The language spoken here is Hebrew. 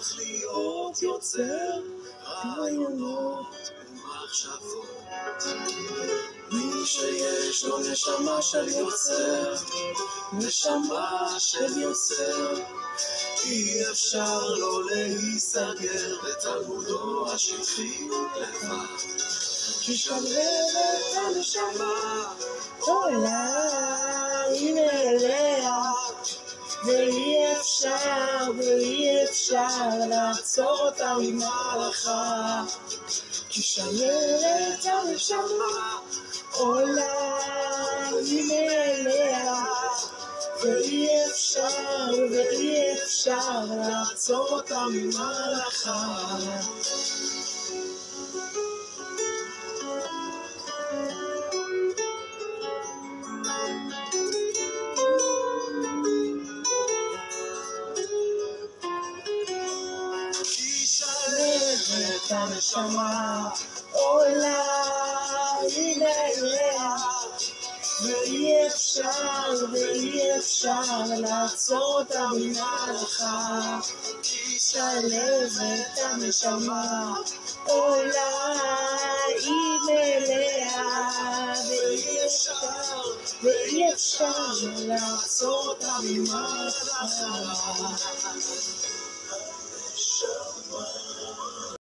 אך להיות יוצר רעיונות ומחשבות. מי שיש לו נשמה של יוצר, נשמה של יוצר, אי אפשר לא להיסגר בתלמודו השטחי לבד. כי שלהבת הנשמה עולה הנה אליה, ואי אפשר לעצור אותה ממהלכה. כי שלהבת הנשמה עולה הנה אליה, ואי אפשר לעצור אותה ממהלכה. שלהבת הנשמה עולה הנה אליה, ואי אפשר לעצור אותה ממהלכה. כי שלהבת הנשמה עולה הנה אליה, ואי אפשר לעצור אותה ממהלכה.